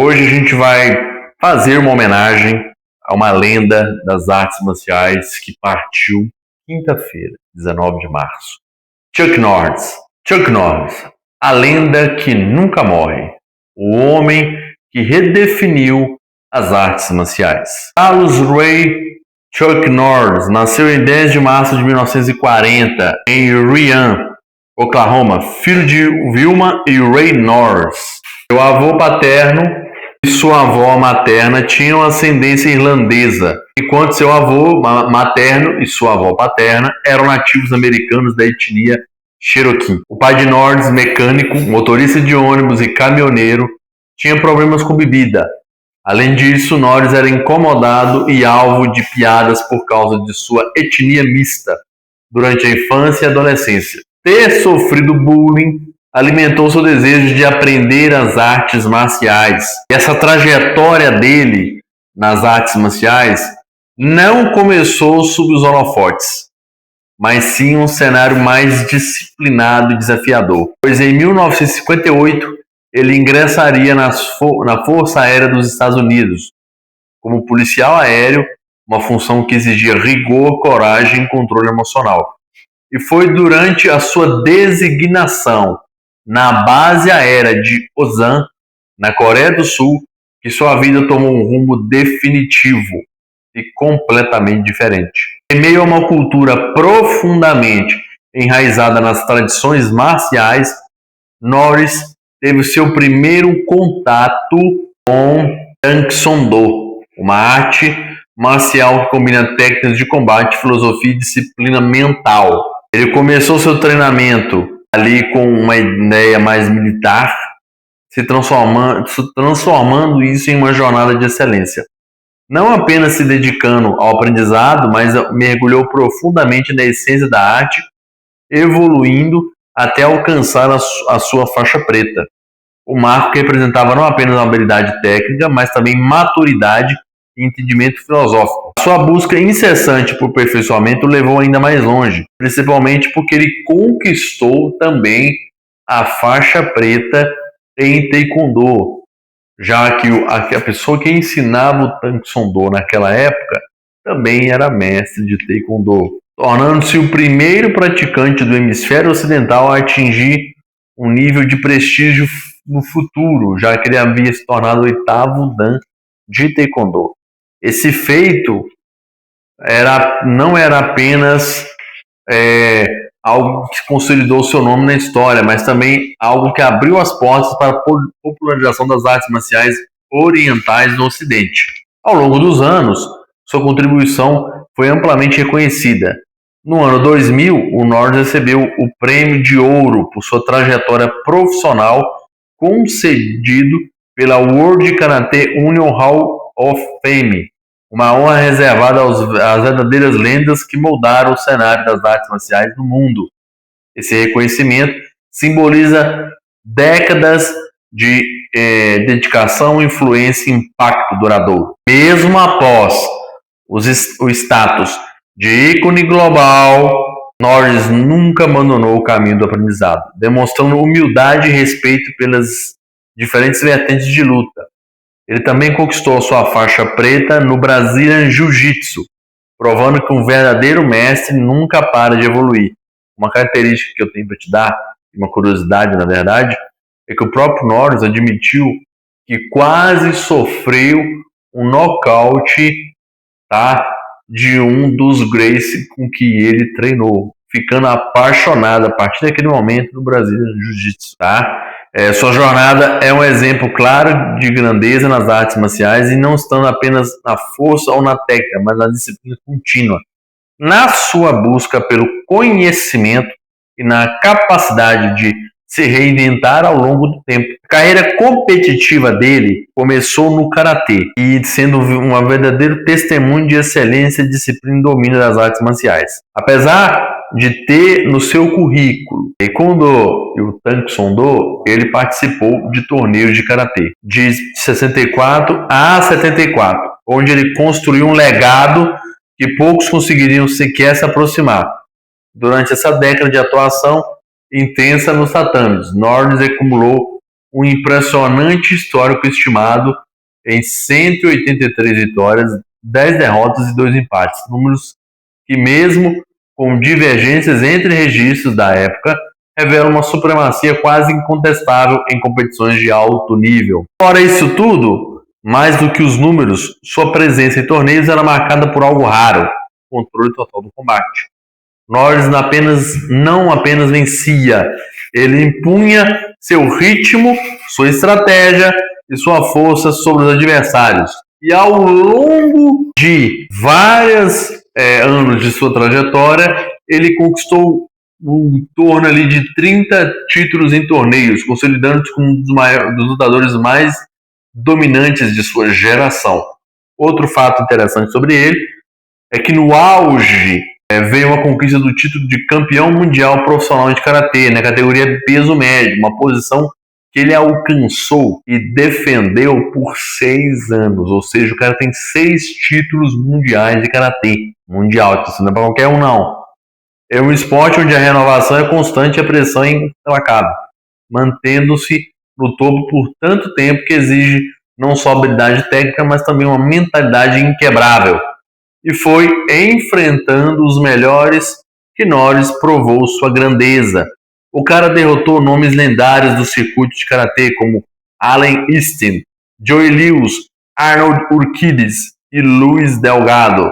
Hoje a gente vai fazer uma homenagem a uma lenda das artes marciais que partiu quinta-feira, 19 de março. Chuck Norris. Chuck Norris, a lenda que nunca morre. O homem que redefiniu as artes marciais. Carlos Ray Chuck Norris nasceu em 10 de março de 1940 em Ryan, Oklahoma, filho de Wilma e Ray Norris. Seu avô paterno e sua avó materna tinham ascendência irlandesa, enquanto seu avô materno e sua avó paterna eram nativos americanos da etnia Cherokee. O pai de Norris, mecânico, motorista de ônibus e caminhoneiro, tinha problemas com bebida. Além disso, Norris era incomodado e alvo de piadas por causa de sua etnia mista durante a infância e adolescência. Ter sofrido bullying alimentou seu desejo de aprender as artes marciais. E essa trajetória dele nas artes marciais não começou sob os holofotes, mas sim um cenário mais disciplinado e desafiador. Pois em 1958 ele ingressaria na Força Aérea dos Estados Unidos como policial aéreo, uma função que exigia rigor, coragem e controle emocional. E foi durante a sua designação na base aérea de Osan, na Coreia do Sul, que sua vida tomou um rumo definitivo e completamente diferente. Em meio a uma cultura profundamente enraizada nas tradições marciais, Norris teve seu primeiro contato com Taekwondo, uma arte marcial que combina técnicas de combate, filosofia e disciplina mental. Ele começou seu treinamento ali com uma ideia mais militar, se transformando isso em uma jornada de excelência. Não apenas se dedicando ao aprendizado, mas mergulhou profundamente na essência da arte, evoluindo até alcançar a sua faixa preta. O marco que representava não apenas uma habilidade técnica, mas também maturidade e entendimento filosófico. A sua busca incessante por aperfeiçoamento o levou ainda mais longe, principalmente porque ele conquistou também a faixa preta em Taekwondo, já que a pessoa que ensinava o Taekwondo naquela época também era mestre de Taekwondo, tornando-se o primeiro praticante do hemisfério ocidental a atingir um nível de prestígio no futuro, já que ele havia se tornado o 8º Dan de Taekwondo. Esse feito não era apenas algo que consolidou seu nome na história, mas também algo que abriu as portas para a popularização das artes marciais orientais no Ocidente. Ao longo dos anos, sua contribuição foi amplamente reconhecida. No ano 2000, o Norris recebeu o Prêmio de Ouro por sua trajetória profissional, concedido pela World Karate Union Hall of Fame, uma honra reservada às verdadeiras lendas que moldaram o cenário das artes marciais no mundo. Esse reconhecimento simboliza décadas de dedicação, influência e impacto duradouro. Mesmo após o status de ícone global, Norris nunca abandonou o caminho do aprendizado, demonstrando humildade e respeito pelas diferentes vertentes de luta. Ele também conquistou sua faixa preta no Brazilian Jiu-Jitsu, provando que um verdadeiro mestre nunca para de evoluir. Uma característica que eu tenho para te dar, uma curiosidade na verdade, é que o próprio Norris admitiu que quase sofreu um nocaute, de um dos Gracie com que ele treinou, ficando apaixonado a partir daquele momento no Brazilian Jiu-Jitsu. Sua jornada é um exemplo claro de grandeza nas artes marciais e não estando apenas na força ou na técnica, mas na disciplina contínua, na sua busca pelo conhecimento e na capacidade de se reinventar ao longo do tempo. A carreira competitiva dele começou no karatê e sendo um verdadeiro testemunho de excelência, disciplina e domínio das artes marciais. Apesar de ter no seu currículo Taekwondo e o Taekwondo, ele participou de torneios de karatê de 64 a 74, onde ele construiu um legado que poucos conseguiriam sequer se aproximar. Durante essa década de atuação intensa nos tatames, Norris acumulou um impressionante histórico estimado em 183 vitórias, 10 derrotas e 2 empates, números que, mesmo com divergências entre registros da época, revelam uma supremacia quase incontestável em competições de alto nível. Fora isso tudo, mais do que os números, sua presença em torneios era marcada por algo raro: controle total do combate. Norris não apenas vencia, ele impunha seu ritmo, sua estratégia e sua força sobre os adversários. E ao longo de vários anos de sua trajetória, ele conquistou em torno ali de 30 títulos em torneios, consolidando-se como um dos lutadores mais dominantes de sua geração. Outro fato interessante sobre ele é que no auge veio uma conquista do título de campeão mundial profissional de karatê, na categoria peso médio, uma posição que ele alcançou e defendeu por 6 anos. Ou seja, o cara tem 6 títulos mundiais de karatê mundial. Isso não é para qualquer um, não. É um esporte onde a renovação é constante e a pressão é implacável, mantendo-se no topo por tanto tempo que exige não só habilidade técnica, mas também uma mentalidade inquebrável. E foi enfrentando os melhores que Norris provou sua grandeza. O cara derrotou nomes lendários do circuito de karatê como Allen Easton, Joey Lewis, Arnold Urquidez e Luiz Delgado,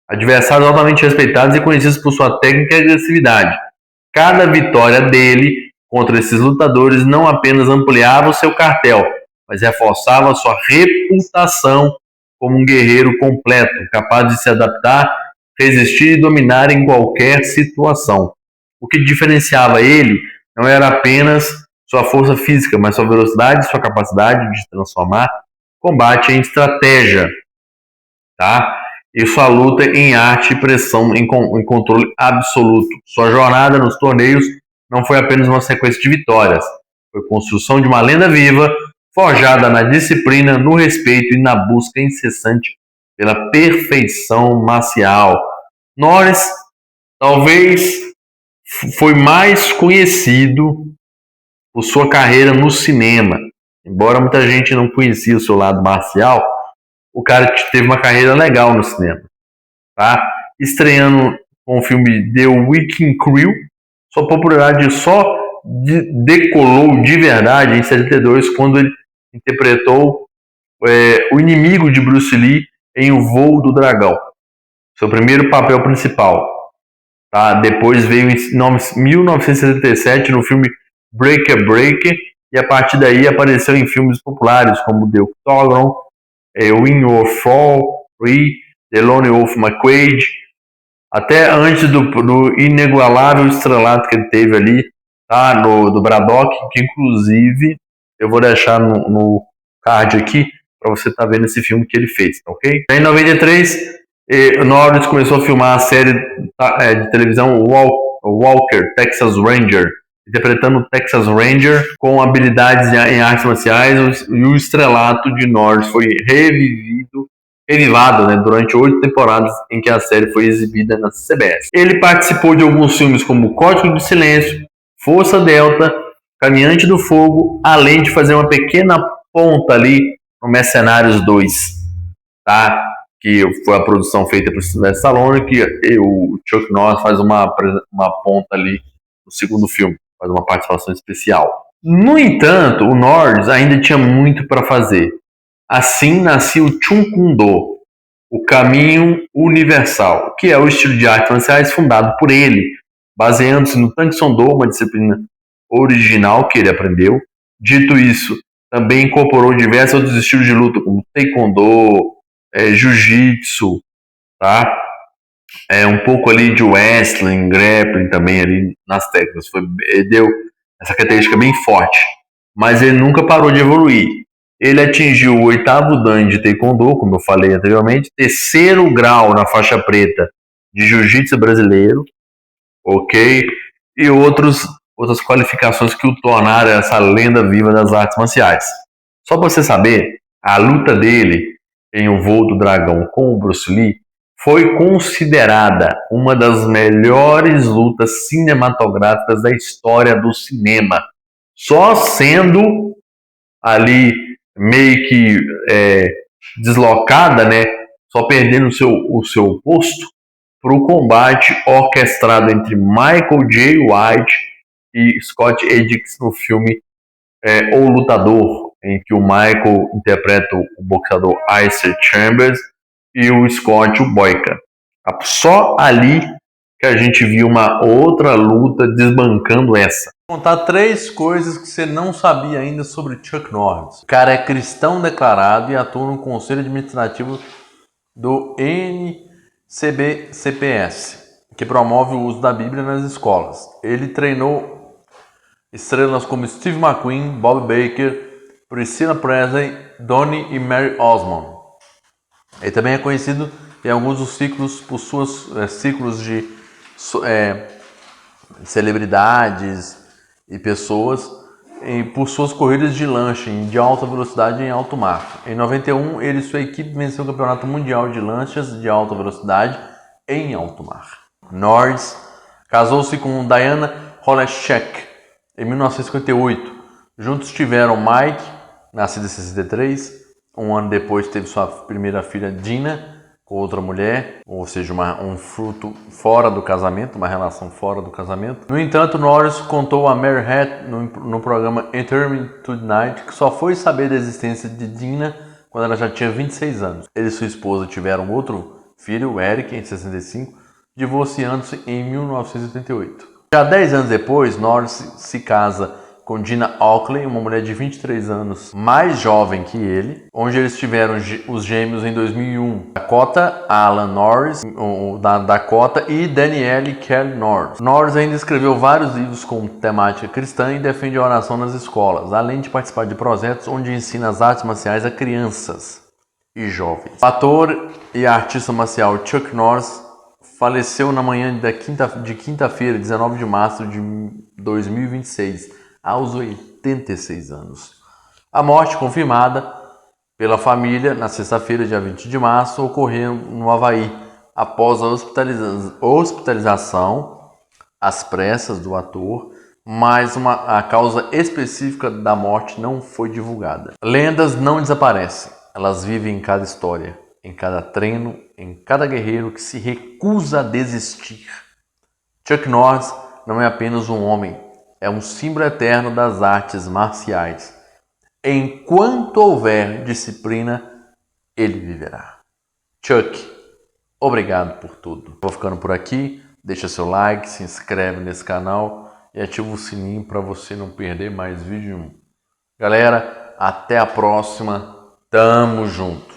adversários altamente respeitados e conhecidos por sua técnica e agressividade. Cada vitória dele contra esses lutadores não apenas ampliava o seu cartel, mas reforçava sua reputação como um guerreiro completo, capaz de se adaptar, resistir e dominar em qualquer situação. O que diferenciava ele não era apenas sua força física, mas sua velocidade e sua capacidade de transformar combate em estratégia, tá? E sua luta em arte e pressão em controle absoluto. Sua jornada nos torneios não foi apenas uma sequência de vitórias, foi construção de uma lenda viva, forjada na disciplina, no respeito e na busca incessante pela perfeição marcial. Norris talvez foi mais conhecido por sua carreira no cinema. Embora muita gente não conhecia o seu lado marcial, o cara teve uma carreira legal no cinema, tá? Estreando com o filme The Wrecking Crew, sua popularidade só decolou de verdade em 72, quando ele interpretou o inimigo de Bruce Lee em O Voo do Dragão, seu primeiro papel principal. Tá? Depois veio em 1977 no filme Breaker Breaker, e a partir daí apareceu em filmes populares como The Octagon, Win or Fall, The Lone Wolf McQuade, até antes do inigualável estrelato que ele teve ali, tá? Do Braddock, que inclusive eu vou deixar no card aqui para você estar vendo esse filme que ele fez, tá ok? Em 93, Norris começou a filmar a série de televisão Walker, Texas Ranger, interpretando o Texas Ranger com habilidades em artes marciais, e o estrelato de Norris foi revivado, né, durante 8 temporadas em que a série foi exibida na CBS. Ele participou de alguns filmes como Código de Silêncio, Força Delta, Caminhante do Fogo, além de fazer uma pequena ponta ali no Mercenários 2, tá? Que foi a produção feita por Sylvester Stallone, que o Chuck Norris faz uma ponta ali no segundo filme, faz uma participação especial. No entanto, o Norris ainda tinha muito para fazer. Assim nascia o Chun Kung Do, o caminho universal, que é o estilo de artes marciais fundado por ele, baseando-se no Tang Soo Do, uma disciplina original que ele aprendeu. Dito isso, também incorporou diversos outros estilos de luta, como Taekwondo, Jiu-Jitsu, tá? Um pouco ali de wrestling, grappling também ali nas técnicas. Ele deu essa característica bem forte, mas ele nunca parou de evoluir. Ele atingiu o 8º dan de Taekwondo, como eu falei anteriormente, 3º grau na faixa preta de Jiu-Jitsu brasileiro, ok? E outras qualificações que o tornaram essa lenda viva das artes marciais. Só para você saber, a luta dele em O Voo do Dragão com o Bruce Lee foi considerada uma das melhores lutas cinematográficas da história do cinema, só sendo ali meio que deslocada, né? Só perdendo o seu posto para o combate orquestrado entre Michael J. White e Scott Adkins no filme O Lutador, em que o Michael interpreta o boxeador Isaac Chambers e o Scott o Boyka. Só ali que a gente viu uma outra luta desbancando essa. Vou contar 3 coisas que você não sabia ainda sobre Chuck Norris. O cara é cristão declarado e atua no conselho administrativo do NCBCPS, que promove o uso da Bíblia nas escolas. Ele treinou estrelas como Steve McQueen, Bob Baker, Priscilla Presley, Donnie e Mary Osmond. Ele também é conhecido em alguns dos ciclos por seus ciclos de celebridades e pessoas por suas corridas de lancha de alta velocidade em alto mar. Em 91, ele e sua equipe venceu o Campeonato Mundial de Lanchas de Alta Velocidade em alto mar. Norris casou-se com Diana Holeshek em 1958. Juntos tiveram Mike, nascido em 63. Um ano depois teve sua primeira filha Dina com outra mulher, ou seja, um fruto fora do casamento, uma relação fora do casamento. No entanto, Norris contou a Mary Hatt no programa Entertainment Tonight que só foi saber da existência de Dina quando ela já tinha 26 anos. Ele e sua esposa tiveram outro filho, Eric, em 65, divorciando-se em 1988. Já 10 anos depois, Norris se casa com Dina Oakley, uma mulher de 23 anos mais jovem que ele, onde eles tiveram os gêmeos em 2001, Dakota Alan Norris, da Dakota, e Danielle Kelly Norris. Norris ainda escreveu vários livros com temática cristã e defende a oração nas escolas, além de participar de projetos onde ensina as artes marciais a crianças e jovens. O ator e artista marcial Chuck Norris faleceu na manhã de quinta-feira, 19 de março de 2026, aos 86 anos. A morte confirmada pela família na sexta-feira, dia 20 de março, ocorreu no Havaí, após a hospitalização às pressas do ator, mas a causa específica da morte não foi divulgada. Lendas não desaparecem, elas vivem em cada história, em cada treino, em cada guerreiro que se recusa a desistir. Chuck Norris não é apenas um homem, é um símbolo eterno das artes marciais. Enquanto houver disciplina, ele viverá. Chuck, obrigado por tudo. Vou ficando por aqui. Deixa seu like, se inscreve nesse canal e ativa o sininho para você não perder mais vídeo nenhum. Galera, até a próxima. Tamo junto.